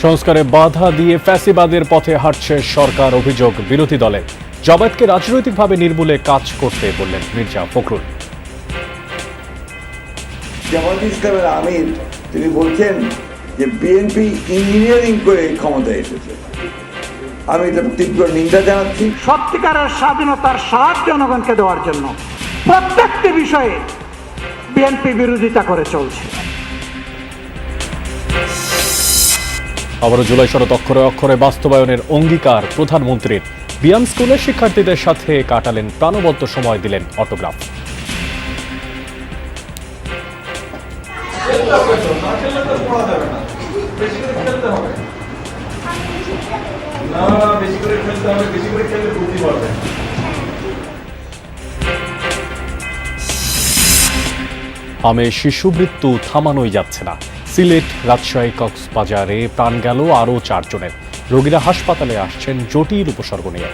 সংস্কারে বাধা দিয়ে ফ্যাসিবাদের পথে হাঁটছে সরকার, অভিযোগ বিরোধী দলের। জামায়াতকে রাজনৈতিকভাবে নির্মূলে কাজ করতে বললেন মির্জা ফখরুল। জামায়াত ইসলামের আমির তিনি বলছেন যে বিএনপি ইঞ্জিনিয়ারিং করে ক্ষমতায় এসেছে। আমি এটা তীব্র নিন্দা জানাচ্ছি। সত্যিকারের স্বাধীনতার স্বাদ জনগণকে দেওয়ার জন্য প্রত্যেকটি বিষয়ে বিএনপি বিরোধিতা করে চলছে। আবারও জুলাই সনদ অক্ষরে অক্ষরে বাস্তবায়নের অঙ্গীকার প্রধানমন্ত্রীর। বিয়াম স্কুলের শিক্ষার্থীদের সাথে কাটালেন প্রাণবন্ত সময়, দিলেন অটোগ্রাফ। আমে শিশু মৃত্যু থামানোই যাচ্ছে না। সিলেট, রাজশাহী, কক্সবাজারে প্রাণ গেল আরও 4 জনের। রোগীরা হাসপাতালে আসছেন জটিল উপসর্গ নিয়ে।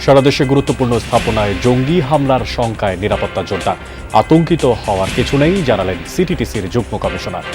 সারা দেশে গুরুত্বপূর্ণ স্থাপনায় জঙ্গি হামলার শঙ্কায় নিরাপত্তা জোরদার। আতঙ্কিত হওয়ার কিছু নেই, জানালেন সিটিটিসির যুগ্ম কমিশনার।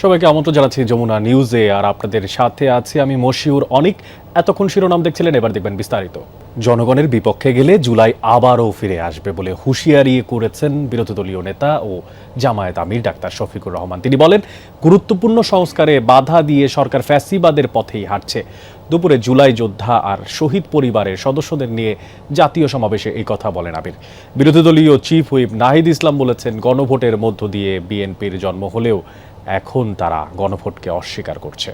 সবাইকে আমন্ত্রণ জানাচ্ছি যমুনা নিউজে, আর আপনাদের সাথে আছি আমি মশিউর অনিক। এতক্ষণ শিরোনাম দেখছিলেন, এবার দেখবেন বিস্তারিত। জনগণের বিপক্ষে গেলে জুলাই আবারও ফিরে আসবে বলে হুঁশিয়ারি করেছেন বিরোধী দলীয় নেতা ও জামায়াত আমির ডাক্তার শফিকুর রহমান। তিনি বলেন, গুরুত্বপূর্ণ সংস্কারে বাধা দিয়ে সরকার ফ্যাসিবাদের পথেই হাঁটছে। দুপুরে জুলাই যোদ্ধা আর শহীদ পরিবারের সদস্যদের নিয়ে জাতীয় সমাবেশে এই কথা বলেন আমির। বিরোধী দলীয় চিফ হুইপ নাহিদ ইসলাম বলেছেন, গণভোটের মধ্য দিয়ে বিএনপির জন্ম হলেও এখন তারা গণভোটকে অস্বীকার করছে।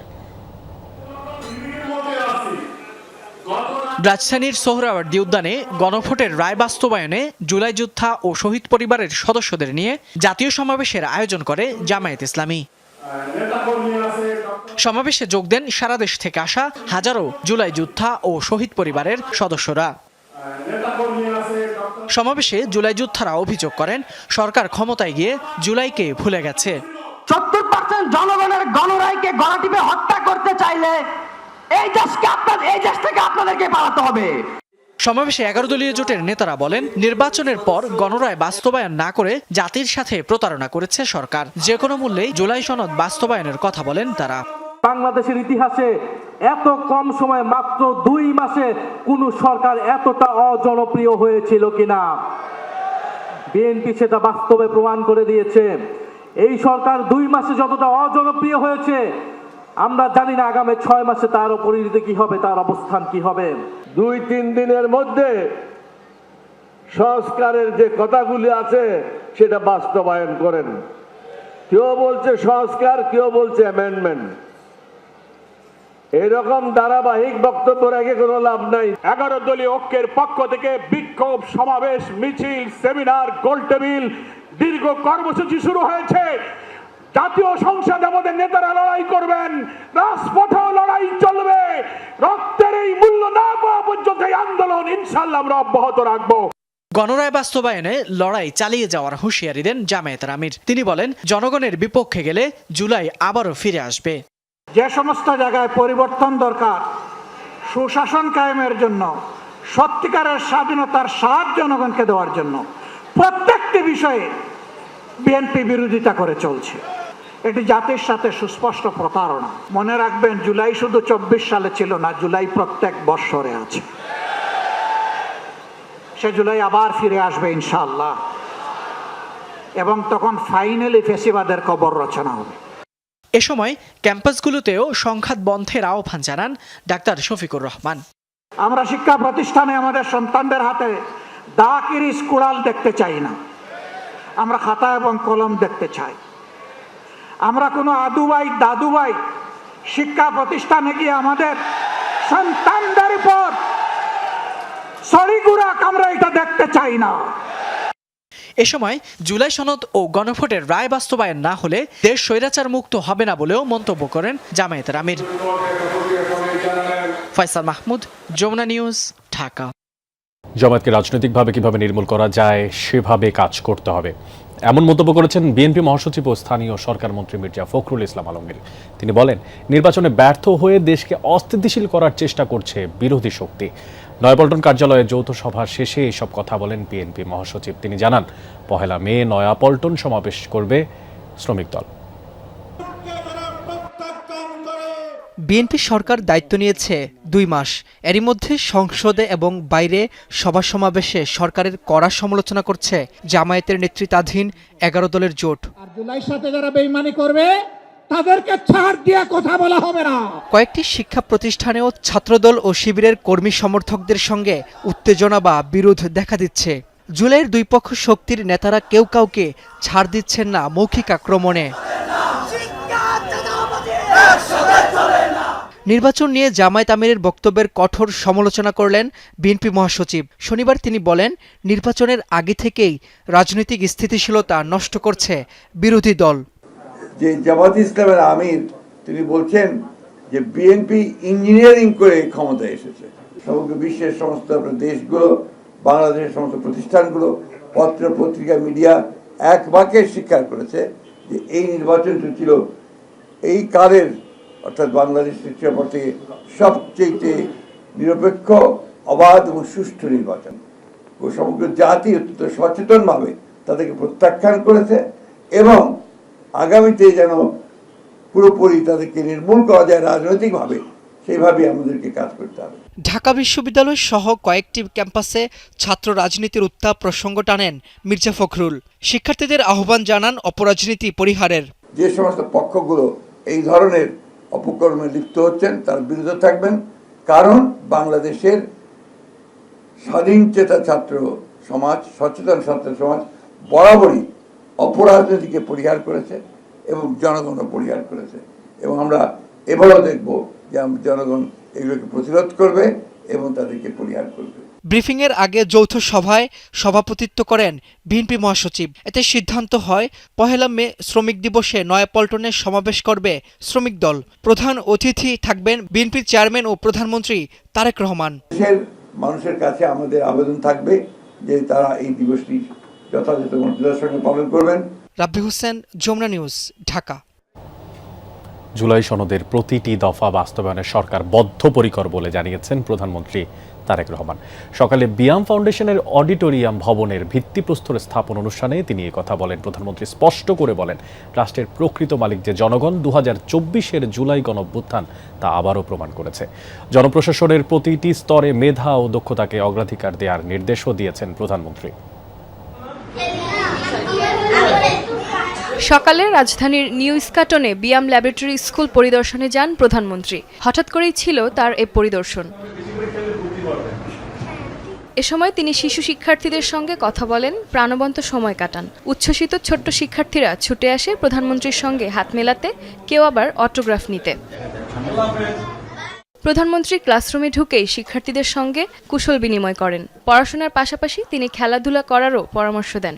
রাজধানীর সোহরাওয়ার্দী উদ্যানে গণভোটের রায় বাস্তবায়নে জুলাই যোদ্ধা ও শহীদ পরিবারের সদস্যদের নিয়ে জাতীয় সমাবেশের আয়োজন করে জামায়াত ইসলামী। সমাবেশে যোগ দেন সারা দেশ থেকে আসা হাজারো জুলাই যোদ্ধা ও শহীদ পরিবারের সদস্যরা। সমাবেশে জুলাই যোদ্ধারা অভিযোগ করেন, সরকার ক্ষমতায় গিয়ে জুলাইকে ভুলে গেছে। 70% জনগণের গণরায়কে গলা টিপে হত্যা করতে চাইলে এই দেশ থেকে আপনাদেরকে পালাতে হবে। সমাবেশে 11 দলীয় জোটের নেতারা বলেন, নির্বাচনের পর গণরায় বাস্তবায়ন না করে জাতির সাথে প্রতারণা করেছে সরকার। যে কোনো মূল্যেই জুলাই সনদ বাস্তবায়নের কথা বলেন তারা। বাংলাদেশের ইতিহাসে এত কম সময়ে মাত্র 2 মাসে কোন সরকার এতটা অজনপ্রিয় হয়েছিল কিনা বিএনপি সেটা বাস্তবে প্রমাণ করে দিয়েছে। এই সরকার 2 মাসে যতটা অজনপ্রিয় হয়েছে, আমরা জানি না আগামী 6 মাসে তার পরিণতি কি হবে, তার অবস্থান কি হবে। 2-3 দিনের মধ্যে সংস্কারের যে কথাগুলি আছে সেটা বাস্তবায়ন করেন। কেউ বলছে সংস্কার, কেউ বলছে অ্যামেন্ডমেন্ট। এরকম ধারাবাহিক বক্তব্য রেখে কোনো লাভ নাই। 11 দলীয় ঐক্যের পক্ষ থেকে বিক্ষোভ, সমাবেশ, মিছিল, সেমিনার, গোলটেবিল, দীর্ঘ কর্মসূচি শুরু হয়েছে। জাতীয় সংসদে আমাদের নেতারা লড়াই করবেন, রাজপথেও লড়াই চলবে। রক্তের এই মূল্য না পাওয়া পর্যন্ত এই আন্দোলন ইনশাআল্লাহ আমরা অব্যাহত রাখবো। গণরায় বাস্তবায়নে লড়াই চালিয়ে যাওয়ার হুঁশিয়ারি দেন জামায়াতের আমির। তিনি বলেন, জনগণের বিপক্ষে গেলে জুলাই আবারও ফিরে আসবে। যে সমস্ত জায়গায় পরিবর্তন দরকার, সুশাসন কায়েমের জন্য, সত্যিকারের স্বাধীনতার স্বাদ জনগণকে দেওয়ার জন্য প্রত্যেকটি বিষয়ে বিএনপি বিরোধিতা করে চলছে। এটি জাতির সাথে সুস্পষ্ট প্রতারণা। মনে রাখবেন, জুলাই শুধু 24 সালে ছিল না, জুলাই প্রত্যেক বৎসরে আছে। সে জুলাই আবার ফিরে আসবে ইনশাআল্লাহ, এবং তখন ফাইনালি ফ্যাসিবাদের কবর রচনা হবে। এ সময় ক্যাম্পাসগুলোতেও সংঘাত বন্ধের আহ্বান জানান ডাক্তার শফিকুর রহমান। আমরা শিক্ষা প্রতিষ্ঠানে আমাদের সন্তানদের হাতে দাকিরিস কুড়াল দেখতে চাই না, আমরা খাতা এবং কলম দেখতে চাই। আমরা কোনো আদুবাই দাদুবাই শিক্ষা প্রতিষ্ঠানে গিয়ে আমাদের সন্তানদের উপর সরিগুড়া আমরা এটা দেখতে চাই না। এ সময় জুলাই সনদ ও গণভোটের রায় বাস্তবায়ন না হলে দেশ স্বৈরাচার মুক্ত হবে না বলেও মন্তব্য করেন জামায়াতের আমির। ফয়সাল মাহমুদ, যমুনা নিউজ, ঢাকা। জামায়াতকে রাজনৈতিকভাবে কিভাবে নির্মূল করা যায় সেভাবে কাজ করতে হবে, এমন মন্তব্য করেছেন বিএনপি মহাসচিব ও স্থানীয় সরকার মন্ত্রী মির্জা ফখরুল ইসলাম আলমগীর। তিনি বলেন, নির্বাচনে ব্যর্থ হয়ে দেশকে অস্থিতিশীল করার চেষ্টা করছে বিরোধী শক্তি। নয়াপল্টন কার্যালয়ে যৌথ সভা শেষে এসব কথা বলেন বিএনপি মহাসচিব। তিনি জানান, 1 মে নয়াপল্টন সমাবেশ করবে শ্রমিক দল। বিএনপি সরকার দায়িত্ব নিয়েছে 2 মাস। এরই মধ্যে সংসদে এবং বাইরে সভা সমাবেশে সরকারের কড়া সমালোচনা করছে জামায়াতের নেতৃত্বাধীন 11 দলের জোট। আর জুলাইয়ের সাথে যারা বেইমানি করবে তাদেরকে ছাড় দিয়ে কথা বলা হবে না। কয়েকটি শিক্ষা প্রতিষ্ঠানেও ছাত্রদল ও শিবিরের কর্মী সমর্থকদের সঙ্গে উত্তেজনা বা বিরোধ দেখা দিচ্ছে। জুলাইয়ের 2 পক্ষ শক্তির নেতারা কেউ কাউকে ছাড় দিচ্ছেন না মৌখিক আক্রমণে। নির্বাচন নিয়ে জামায়াত আমিরের বক্তব্যের কঠোর সমালোচনা করলেন বিএনপি মহাসচিব। শনিবার তিনি বলেন, নির্বাচনের আগে থেকেই রাজনৈতিক স্থিতিশীলতা নষ্ট করছে বিরোধী দল। যে জামাত ইসলামের আমির তিনি বলছেন যে বিএনপি ইঞ্জিনিয়ারিং করে ক্ষমতায় এসেছে। সমগ্র বিশ্বের সমস্ত দেশগুলো, বাংলাদেশের সমস্ত প্রতিষ্ঠানগুলো, পত্র পত্রিকা, মিডিয়া এক বাক্যে স্বীকার করেছে যে এই নির্বাচনটি ছিল এই কালের, অর্থাৎ বাংলাদেশের ইতিহাস থেকে সবচেয়ে নিরপেক্ষ, অবাধ এবং সুষ্ঠু নির্বাচন। ও সমগ্র জাতি অত্যন্ত সচেতনভাবে তাদেরকে প্রত্যাখ্যান করেছে এবং আগামীতে যেন পুরোপুরি তাদেরকে নির্মূল করা যায় রাজনৈতিকভাবে, সেইভাবে আমাদেরকে কাজ করতে হবে। ঢাকা বিশ্ববিদ্যালয় সহ কয়েকটি ক্যাম্পাসে ছাত্র রাজনীতির উত্তাপ প্রসঙ্গ টানেন মির্জা ফখরুল। শিক্ষার্থীদের আহ্বান জানান অপরাজনীতি পরিহারের। যে সমস্ত পক্ষগুলো এই ধরনের অপকর্মে লিপ্ত হচ্ছেন তার বিরুদ্ধে থাকবেন, কারণ বাংলাদেশের স্বাধীনচেতা ছাত্র সমাজ, সচেতন ছাত্র সমাজ বরাবরই অপরাজনীতিকে পরিহার করেছে এবং জনগণও পরিহার করেছে, এবং আমরা এবারও দেখব যে জনগণ এগুলোকে প্রতিরোধ করবে এবং তাদেরকে পরিহার করবে। ব্রিফিংয়ের আগে যৌথ সভায় সভাপতিত্ব করেন বিএনপি মহাসচিব। এতে সিদ্ধান্ত হয় 1 মে শ্রমিক দিবসে নয়াপল্টনে সমাবেশ করবে শ্রমিক দল। প্রধান অতিথি থাকবেন বিএনপির চেয়ারম্যান ও প্রধানমন্ত্রী তারেক রহমান। দেশের মানুষের কাছে আমাদের আবেদন থাকবে যে তারা এই দিবসটি যথাযথ মর্যাদার সঙ্গে পালন করবেন। রাব্বি হোসেন, যমুনা নিউজ, ঢাকা। জুলাই সনদের প্রতিটি দফা বাস্তবায়নে সরকার বদ্ধপরিকর বলে জানিয়েছেন প্রধানমন্ত্রী তারেক রহমান। সকালে বিয়াম ফাউন্ডেশনের অডিটোরিয়াম ভবনের ভিত্তিপ্রস্তর স্থাপন অনুষ্ঠানে তিনি কথা বলেন। প্রধানমন্ত্রী স্পষ্ট করে বলেন, রাষ্ট্রের প্রকৃত মালিক যে জনগণ। 2024-এর জুলাই গণঅভ্যুত্থান তা আবারও প্রমাণ করেছে। জনপ্রশাসনের প্রতিটি স্তরে মেধা ও দক্ষতাকে অগ্রাধিকার দেওয়ার নির্দেশও দিয়েছেন প্রধানমন্ত্রী। সকালে রাজধানীর নিউ ইস্কাটনে বিয়াম ল্যাবরেটরি স্কুল পরিদর্শনে যান প্রধানমন্ত্রী। হঠাৎ করেই ছিল তার এ পরিদর্শন। এ সময় তিনি শিশু শিক্ষার্থীদের সঙ্গে কথা বলেন, প্রাণবন্ত সময় কাটান। উচ্ছ্বসিত ছোট্ট শিক্ষার্থীরা ছুটে আসে প্রধানমন্ত্রীর সঙ্গে হাত মেলাতে, কেউ আবার অটোগ্রাফ নিতে। প্রধানমন্ত্রী ক্লাসরুমে ঢুকেই শিক্ষার্থীদের সঙ্গে কুশল বিনিময় করেন। পড়াশোনার পাশাপাশি তিনি খেলাধুলা করারও পরামর্শ দেন।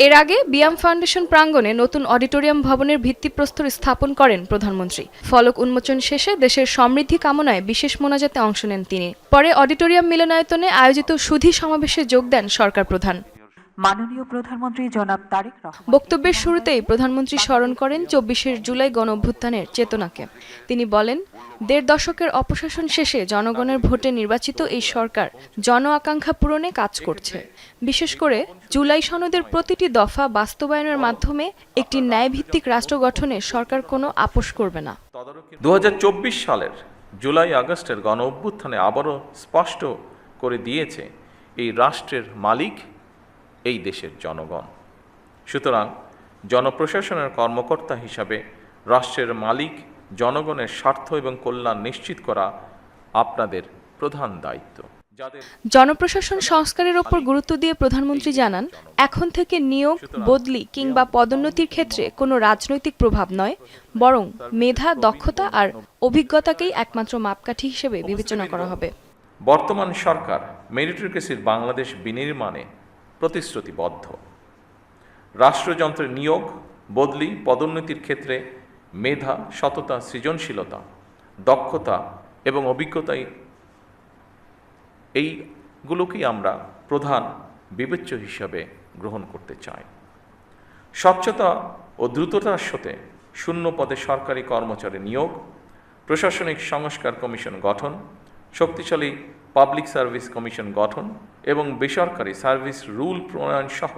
এর আগে বিয়াম ফাউন্ডেশন প্রাঙ্গণে নতুন অডিটোরিয়াম ভবনের ভিত্তিপ্রস্তর স্থাপন করেন প্রধানমন্ত্রী। ফলক উন্মোচন শেষে দেশের সমৃদ্ধি কামনায় বিশেষ মোনাজাতে অংশ নেন তিনি। পরে অডিটোরিয়াম মিলনায়তনে আয়োজিত সুধী সমাবেশে যোগ দেন সরকার প্রধান। মাননীয় প্রধানমন্ত্রী জনাব তারেক রহমান বক্তব্যের শুরুতেই প্রধানমন্ত্রী স্মরণ করেন 24 জুলাই গণঅভ্যুত্থানের চেতনাকে। তিনি বলেন, 1.5 দশকের অপশাসন শেষে জনগণের ভোটে নির্বাচিত এই সরকার জন আকাঙ্ক্ষা পূরণে কাজ করছে। বিশেষ করে জুলাই সনদের প্রতিটি দফা বাস্তবায়নের মাধ্যমে একটি ন্যায়ভিত্তিক রাষ্ট্র গঠনে সরকার কোনো আপোষ করবে না। 2024 সালের জুলাই আগস্টের গণঅভ্যুত্থানে আবারও স্পষ্ট করে দিয়েছে এই রাষ্ট্রের মালিক এই দেশের জনগণ। সুতরাং জনপ্রশাসনের কর্মকর্তা হিসাবে রাষ্ট্রের মালিক জনগণের স্বার্থ এবং কল্যাণ নিশ্চিত করা আপনাদের প্রধান দায়িত্ব। জনপ্রশাসন সংস্কারের ওপর গুরুত্ব দিয়ে প্রধানমন্ত্রী জানান, এখন থেকে নিয়োগ, বদলি কিংবা পদোন্নতির ক্ষেত্রে কোনো রাজনৈতিক প্রভাব নয়, বরং মেধা, দক্ষতা আর অভিজ্ঞতাকেই একমাত্র মাপকাঠি হিসেবে বিবেচনা করা হবে। বর্তমান সরকার মেরিটোক্রেসির বাংলাদেশ বিনির্মাণে প্রতিশ্রুতিবদ্ধ। রাষ্ট্রযন্ত্রের নিয়োগ, বদলি, পদোন্নতির ক্ষেত্রে মেধা, সততা, সৃজনশীলতা, দক্ষতা এবং অভিজ্ঞতায় এইগুলোকেই আমরা প্রধান বিবেচ্য হিসাবে গ্রহণ করতে চাই। স্বচ্ছতা ও দ্রুততার সাথে শূন্য পদে সরকারি কর্মচারী নিয়োগ, প্রশাসনিক সংস্কার কমিশন গঠন, শক্তিশালী পাবলিক সার্ভিস কমিশন গঠন এবং বেসরকারি সার্ভিস রুল প্রণয়ন সহ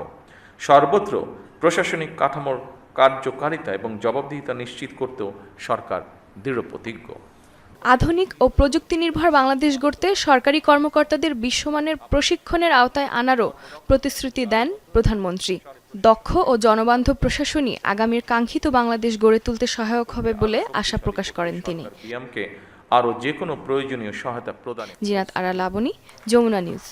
সর্বত্র প্রশাসনিক কাঠামোর কার্যকারিতা এবং জবাবদিহিতা নিশ্চিত করতেও সরকার দৃঢ়প্রতিজ্ঞ। আধুনিক ও প্রযুক্তি নির্ভর বাংলাদেশ গড়তে সরকারি কর্মকর্তাদের বিশ্বমানের প্রশিক্ষণের আওতায় আনারও প্রতিশ্রুতি দেন প্রধানমন্ত্রী। দক্ষ ও জনবান্ধব প্রশাসনই আগামীর কাঙ্ক্ষিত বাংলাদেশ গড়ে তুলতে সহায়ক হবে বলে আশা প্রকাশ করেন তিনি। আরও যে কোনো প্রয়োজনীয় সহায়তা প্রদান। জিনাত আরা লাবণী, যমুনা নিউজ।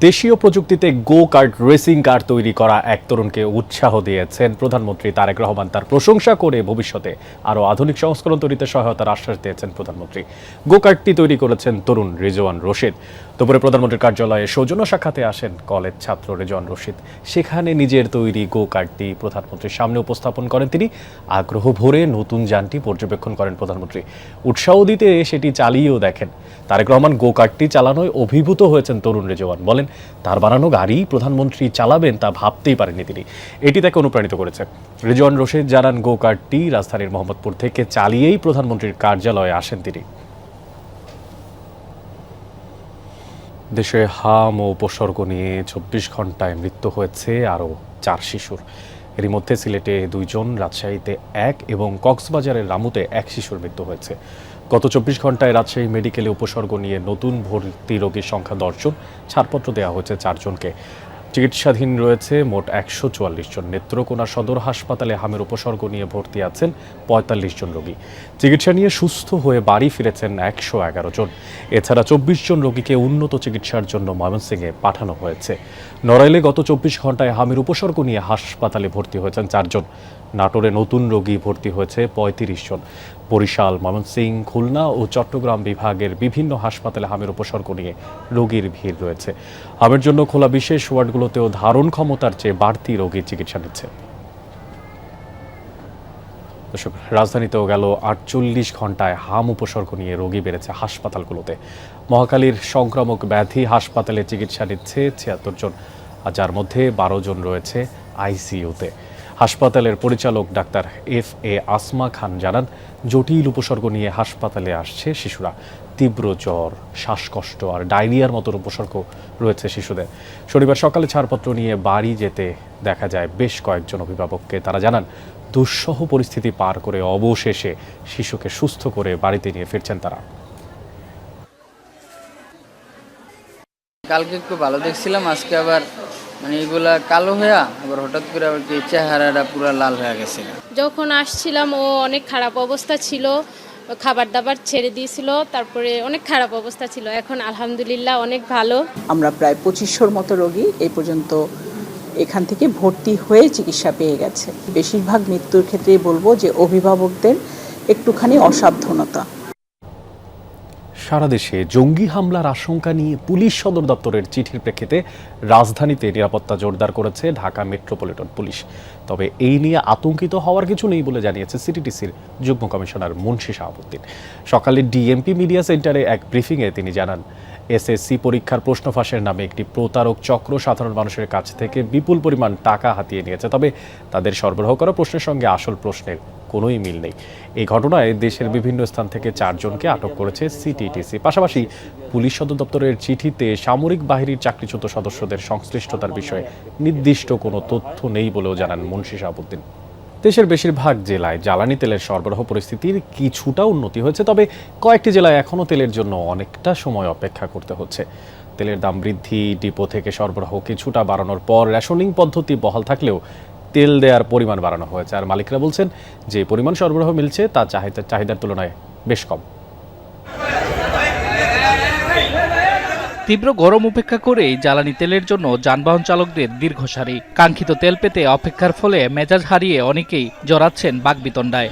দেশীয় প্রযুক্তিতে গো কার্ট রেসিং কার তৈরি করা এক তরুণকে উৎসাহ দিয়েছেন প্রধানমন্ত্রী তারেক রহমান। তার প্রশংসা করে ভবিষ্যতে আরও আধুনিক সংস্করণ তৈরিতে সহায়তার আশ্বাস দিয়েছেন প্রধানমন্ত্রী। গো কার্টটি তৈরি করেছেন তরুণ রিজওয়ান রশিদ। দুপুরে প্রধানমন্ত্রীর কার্যালয়ে সৌজন্য সাক্ষাতে আসেন কলেজ ছাত্র রিজওয়ান রশিদ। সেখানে নিজের তৈরি গো কার্টটি প্রধানমন্ত্রীর সামনে উপস্থাপন করেন তিনি। আগ্রহ ভরে নতুন যানটি পর্যবেক্ষণ করেন প্রধানমন্ত্রী। উৎসাহ দিতে সেটি চালিয়েও দেখেন। তারেক রহমান গো কার্টটি চালানোয় অভিভূত হয়েছেন তরুণ রিজওয়ান। বলেন, তার বানানো গাড়ি প্রধানমন্ত্রী চালাবেন তা ভাবতেই পারেননি তিনি। এটি তাকে অনুপ্রাণিত করেছে। রিজওয়ান রশিদ জানান, গো কার্টটি রাজধানীর মোহাম্মদপুর থেকে চালিয়েই প্রধানমন্ত্রীর কার্যালয়ে আসেন তিনি। দেশে হাম ও উপসর্গ নিয়ে 24 ঘন্টায় মৃত্যু হয়েছে আরও 4 শিশুর। এরই মধ্যে সিলেটে 2 জন, রাজশাহীতে 1 এবং কক্সবাজারের রামুতে 1 শিশুর মৃত্যু হয়েছে। গত 24 ঘন্টায় রাজশাহী মেডিকেলে উপসর্গ নিয়ে নতুন ভর্তি রোগীর সংখ্যা 10 জন। ছাড়পত্র দেওয়া হয়েছে 4 জনকে। চিকিৎসাধীন রয়েছে মোট 144 জন। নেত্রকোনা সদর হাসপাতালে হামের উপসর্গ নিয়ে ভর্তি আছেন 45 জন রোগী। চিকিৎসা নিয়ে সুস্থ হয়ে বাড়ি ফিরেছেন 111 জন। এছাড়া 24 জন রোগীকে উন্নত চিকিৎসার জন্য ময়মনসিংহে পাঠানো হয়েছে। নড়াইলে গত 24 ঘন্টায় হামের উপসর্গ নিয়ে হাসপাতালে ভর্তি হয়েছেন 4 জন। নাটোরে নতুন রোগী ভর্তি হয়েছে 35 জন। বরিশাল, ময়মনসিংহ, খুলনা ও চট্টগ্রাম বিভাগের বিভিন্ন হাসপাতালে হামের উপসর্গ নিয়ে রোগীর ভিড় রয়েছে। হামের জন্য খোলা বিশেষ ওয়ার্ডগুলোতেও ধারণ ক্ষমতার চেয়ে বাড়তি রোগীর চিকিৎসা নিচ্ছে। দর্শক, রাজধানীতেও গেল 48 ঘন্টায় হাম উপসর্গ নিয়ে রোগী বেড়েছে হাসপাতালগুলোতে। মহাখালীর সংক্রামক ব্যাধি হাসপাতালে চিকিৎসা নিচ্ছে 76 জন, যার মধ্যে 12 জন রয়েছে আইসিইউতে। হাসপাতালের পরিচালক ডাক্তার FA আসমা খান জানান, জটিল উপসর্গ নিয়ে হাসপাতালে আসছে শিশুরা। তীব্র জ্বর, শ্বাসকষ্ট আর ডায়রিয়ার মতো উপসর্গ রয়েছে শিশুদের। শনিবার সকালে ছাড়পত্র নিয়ে বাড়ি যেতে দেখা যায় বেশ কয়েকজন অভিভাবককে। তারা জানান, দুঃসহ পরিস্থিতি পার করে অবশেষে শিশুকে সুস্থ করে বাড়িতে নিয়ে ফিরছেন তারা। কালকে একটু ভালো দেখছিলাম, আজকে আবার এগুলা কালো হয়ে আবার হঠাৎ করে আবার কি চেহারাটা পুরো লাল হয়ে গেছে। যখন আসছিলাম ও অনেক খারাপ অবস্থা ছিল, খাবার দাবার ছেড়ে দিয়েছিল, তারপরে অনেক খারাপ অবস্থা ছিল। এখন আলহামদুলিল্লাহ অনেক ভালো। আমরা প্রায় 2500 মতো রোগী এই পর্যন্ত এখান থেকে ভর্তি হয়ে চিকিৎসা পেয়ে গেছে। বেশিরভাগ মৃত্যুর ক্ষেত্রেই বলবো যে অভিভাবকদের একটুখানি অসাবধানতা। সারা দেশে জঙ্গি হামলার আশঙ্কা নিয়ে পুলিশ সদর দপ্তরের চিঠির প্রেক্ষিতে রাজধানীতে নিরাপত্তা জোরদার করেছে ঢাকা মেট্রোপলিটন পুলিশ। তবে এই নিয়ে আতঙ্কিত হওয়ার কিছু নেই বলে জানিয়েছে সিটিটিসির যুগ্ম কমিশনার মুন্সি শাহাবুদ্দিন। সকালে ডিএমপি মিডিয়া সেন্টারে এক ব্রিফিংয়ে তিনি জানান, এসএসসি পরীক্ষার প্রশ্ন ফাঁসের নামে একটি প্রতারক চক্র সাধারণ মানুষের কাছ থেকে বিপুল পরিমাণ টাকা হাতিয়ে নিয়েছে। তবে তাদের সরবরাহ করা প্রশ্নের সঙ্গে আসল প্রশ্নের কোনোই মিল নেই। এই ঘটনায় দেশের বিভিন্ন স্থান থেকে 4 জনকে আটক করেছে সিটিটিসি। পাশাপাশি পুলিশ সদর দপ্তরের চিঠিতে সামরিক বাহিনীর চাকরিচ্যুত সদস্যদের সংশ্লিষ্টতার বিষয়ে নির্দিষ্ট কোনো তথ্য নেই বলেও জানান মুন্সি শাহাবুদ্দিন। দেশের বেশিরভাগ জেলায় জ্বালানি তেলের সরবরাহ পরিস্থিতির কিছুটা উন্নতি হয়েছে, তবে কয়েকটি জেলায় এখনও তেলের জন্য অনেকটা সময় অপেক্ষা করতে হচ্ছে। তেলের দাম বৃদ্ধি, ডিপো থেকে সরবরাহ কিছুটা বাড়ানোর পর রেশনিং পদ্ধতি বহাল থাকলেও তেল দেওয়ার পরিমাণ বাড়ানো হয়েছে। আর মালিকরা বলছেন, যে পরিমাণ সরবরাহ মিলছে তা চাহিদার তুলনায় বেশ কম। তীব্র গরম উপেক্ষা করেই জ্বালানি তেলের জন্য যানবাহন চালকদের দীর্ঘ সারি। কাঙ্ক্ষিত তেল পেতে অপেক্ষার ফলে মেজাজ হারিয়ে অনেকেই জড়াচ্ছেন বাকবিতণ্ডায়।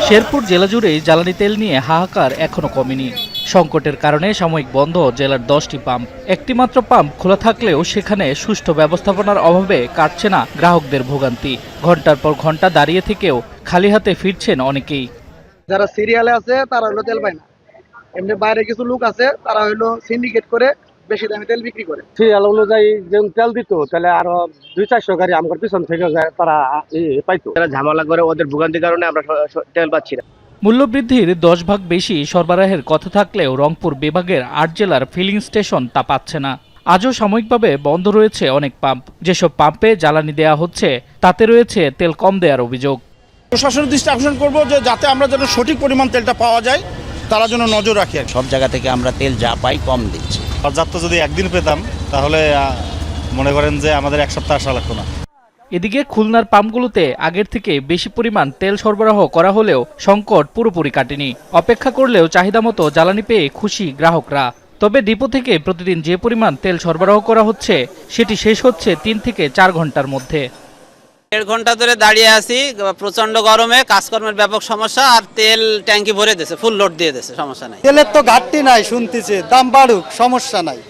শেরপুর জেলা জুড়েই জ্বালানি তেল নিয়ে হাহাকার এখনো কমেনি। সংকটের কারণে সাময়িক বন্ধ জেলার 10টি পাম্প। একটি মাত্র পাম্প খোলা থাকলেও সেখানে সুষ্ঠু ব্যবস্থাপনার অভাবে কাটছে না গ্রাহকদের ভোগান্তি। ঘন্টার পর ঘন্টা দাঁড়িয়ে থেকেও খালি হাতে ফিরছেন অনেকেই। যারা সিরিয়ালে আছে তারা হলো তেল পায় না, এমনি বাইরে কিছু লোক আছে তারা হলো সিন্ডিকেট করে বেশি দামে তেল বিক্রি করে। সিরিয়াল অনুযায়ী যেমন তেল দিত তাহলে আরো 200-400 গাড়ি আমার পিছন থেকে তারা পাইতো। তারা ঝামেলা করে ওদের ভোগান্তির কারণে আমরা তেল পাচ্ছি না। মূল্যবৃদ্ধির 10 ভাগ বেশি সরবরাহের কথা থাকলেও রংপুর বিভাগের 8 জেলার ফিলিং স্টেশন তা পাচ্ছে না। আজও সাময়িকভাবে বন্ধ রয়েছে অনেক পাম্প। যেসব পাম্পে জ্বালানি দেয়া হচ্ছে তাতে রয়েছে তেল কম দেওয়ার অভিযোগ। প্রশাসনের দৃষ্টি আকর্ষণ করবো যে যাতে আমরা যেন সঠিক পরিমাণ তেলটা পাওয়া যায় তারা যেন নজর রাখে। সব জায়গা থেকে আমরা তেল যা পাই কম দিচ্ছি। পর্যাপ্ত যদি একদিন পেতাম তাহলে মনে করেন যে আমাদের এক সপ্তাহ আসা লাগতো না। এদিকে খুলনার পাম্পগুলোতে আগের থেকে বেশি পরিমাণ তেল সরবরাহ করা হলেও সংকট পুরোপুরি কাটেনি। অপেক্ষা করলেও চাহিদা মতো জ্বালানি পেয়ে খুশি গ্রাহকরা। তবে ডিপো থেকে প্রতিদিন যে পরিমাণ তেল সরবরাহ করা হচ্ছে সেটি শেষ হচ্ছে 3 থেকে 4 ঘন্টার মধ্যে। 1.5 ঘন্টা ধরে দাঁড়িয়ে আছি, প্রচন্ড গরমে কাজকর্মের ব্যাপক সমস্যা, আর তেল ট্যাঙ্কি ভরে দিয়েছে, ফুল লোড দিয়ে দিয়েছে, সমস্যা নাই। তেলের তো ঘাটতি নাই শুনতেছে, দাম বাড়ুক সমস্যা নাই,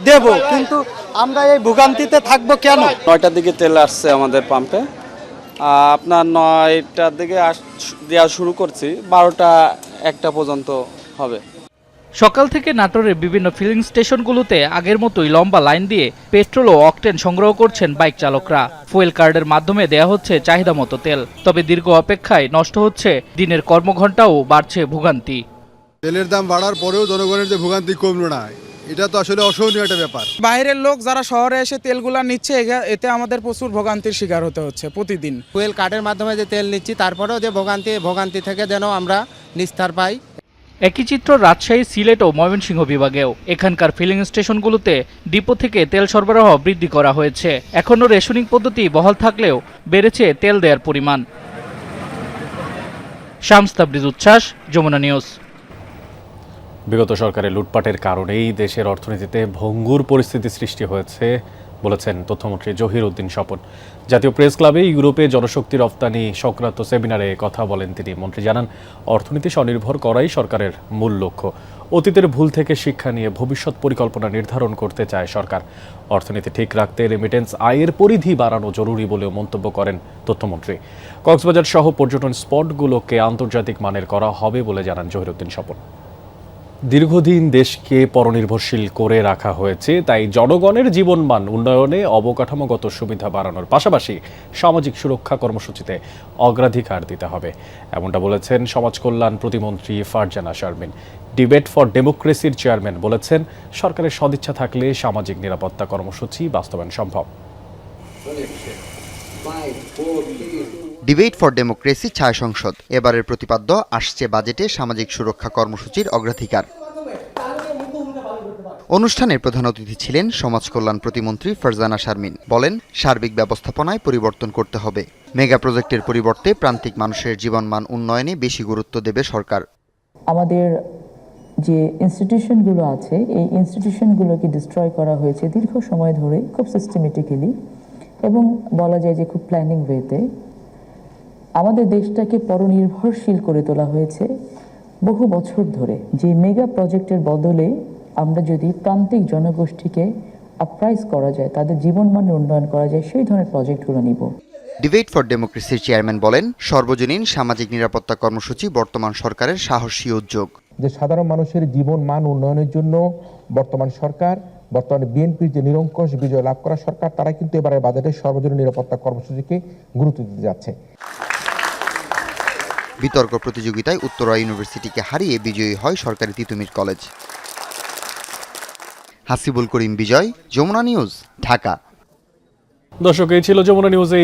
দেব, কিন্তু আমরা এই ভোগান্তিতে থাকবো কেন? 9টার দিকে তেল আসছে আমাদের পাম্পে, আপনার 9টার দিকে দেওয়া শুরু করছি, 12টা-1টা পর্যন্ত হবে। সকাল থেকে নাটোরের বিভিন্ন ফিলিং স্টেশনগুলোতে আগের মতোই লম্বা লাইন দিয়ে পেট্রোল ও অকটেন সংগ্রহ করছেন বাইক চালকরা। ফুয়েল কার্ডের মাধ্যমে দেয়া হচ্ছে চাহিদা মতো তেল। তবে দীর্ঘ অপেক্ষায় নষ্ট হচ্ছে দিনের কর্মঘণ্টাও বাড়ছে ভোগান্তি। তেলের দাম বাড়ার পরেও জনগণের যে ভোগান্তি কমলো না, এটা তো আসলে অসহনীয় একটা ব্যাপার। বাইরের লোক যারা শহরে এসে তেলগুলা নিচ্ছে, এতে আমাদের প্রচুর ভোগান্তির শিকার হতে হচ্ছে প্রতিদিন। ফুয়েল কার্ডের মাধ্যমে যে তেল নিচ্ছি তারপরেও যে ভোগান্তি থেকে যেন আমরা নিস্তার পাই। একই চিত্র রাজশাহী, সিলেট ও ময়মনসিংহ বিভাগেও। এখানকার ফিলিং স্টেশনগুলোতে ডিপো থেকে তেল সরবরাহ বৃদ্ধি করা হয়েছে। এখনও রেশনিং পদ্ধতি বহাল থাকলেও বেড়েছে তেল দেওয়ার পরিমাণ। শামস তাবরিজ উচ্ছ্বাস, যমুনা নিউজ। বিগত সরকারের লুটপাটের কারণেই দেশের অর্থনীতিতে ভঙ্গুর পরিস্থিতি সৃষ্টি হয়েছে বলেছেন তথ্যমন্ত্রী জহির উদ্দিন স্বপন। জাতীয় প্রেস ক্লাবে ইউরোপে জনশক্তি রপ্তানি সংক্রান্ত সেমিনারে কথা বলেন তিনি। মন্ত্রী জানান, অর্থনীতি স্বনির্ভর করাই সরকারের মূল লক্ষ্য। অতীতের ভুল থেকে শিক্ষা নিয়ে ভবিষ্যৎ পরিকল্পনা নির্ধারণ করতে চায় সরকার। অর্থনীতি ঠিক রাখতে রেমিটেন্স আয়ের পরিধি বাড়ানো জরুরি বলেও মন্তব্য করেন তথ্যমন্ত্রী। কক্সবাজার সহ পর্যটন স্পটগুলোকে আন্তর্জাতিক মানের করা হবে বলে জানান জহির উদ্দিন স্বপন। দীর্ঘদিন দেশকে পরনির্ভরশীল করে রাখা হয়েছে, তাই জনগণের জীবনমান উন্নয়নে অবকাঠামোগত সুবিধা বাড়ানোর পাশাপাশি সামাজিক সুরক্ষা কর্মসূচিতে অগ্রাধিকার দিতে হবে, এমনটা বলেছেন সমাজ কল্যাণ প্রতিমন্ত্রী ফারজানা শারমিন। ডিবেট ফর ডেমোক্রেসির চেয়ারম্যান বলেছেন, সরকারের সদিচ্ছা থাকলে সামাজিক নিরাপত্তা কর্মসূচি বাস্তবায়ন সম্ভব। ডিবেট ফর ডেমোক্রেসি ছায়া সংসদ এবারের প্রতিপাদ্য আসছে বাজেটে সামাজিক সুরক্ষা কর্মসূচির অগ্রাধিকার। অনুষ্ঠানে প্রধান অতিথি ছিলেন সমাজ কল্যাণ প্রতিমন্ত্রী ফারজানা শারমিন। বলেন, সার্বিক ব্যবস্থাপনায় পরিবর্তন করতে হবে। মেগা প্রজেক্টের পরিবর্তে প্রান্তিক মানুষের জীবনমান উন্নয়নে বেশি গুরুত্ব দেবে সরকার। আমাদের যে ইনস্টিটিউশনগুলো আছে, এই ইনস্টিটিউশনগুলোকে ডিস্ট্রয় করা হয়েছে দীর্ঘ সময় ধরে, খুব সিস্টেমেটিক্যালি এবং বলা যায় যে খুব প্ল্যানিং ওয়েতে। আমাদের দেশটাকে পরনির্ভরশীল করে তোলা হয়েছে বহু বছর ধরে। যে মেগা প্রজেক্টের বদলে আমরা যদি প্রান্তিক জনগোষ্ঠীকে আপরাইজ করা যায়, তাদের জীবনমানের উন্নয়ন করা যায়, সেই ধরনের প্রজেক্টগুলো নিব। ডিবেট ফর ডেমোক্রেসির চেয়ারম্যান বলেন, সর্বজনীন সামাজিক নিরাপত্তা কর্মসূচি বর্তমান সরকারের সাহসী উদ্যোগ। যে সাধারণ মানুষের জীবন মান উন্নয়নের জন্য বর্তমান সরকার, বর্তমানে বিএনপির যে নিরঙ্কুশ বিজয় লাভ করা সরকার, তারা কিন্তু এবারের বাজেটে সর্বজনীন নিরাপত্তা কর্মসূচিকে গুরুত্ব দিতে যাচ্ছে। বিতর্ক প্রতিযোগিতায় উত্তরা ইউনিভার্সিটিকে হারিয়ে বিজয়ী হয় সরকারি তিতুমির কলেজ। হাসিবুল করিম বিজয়, যমুনা নিউজ, ঢাকা। দর্শক, এই ছিল যমুনা নিউজে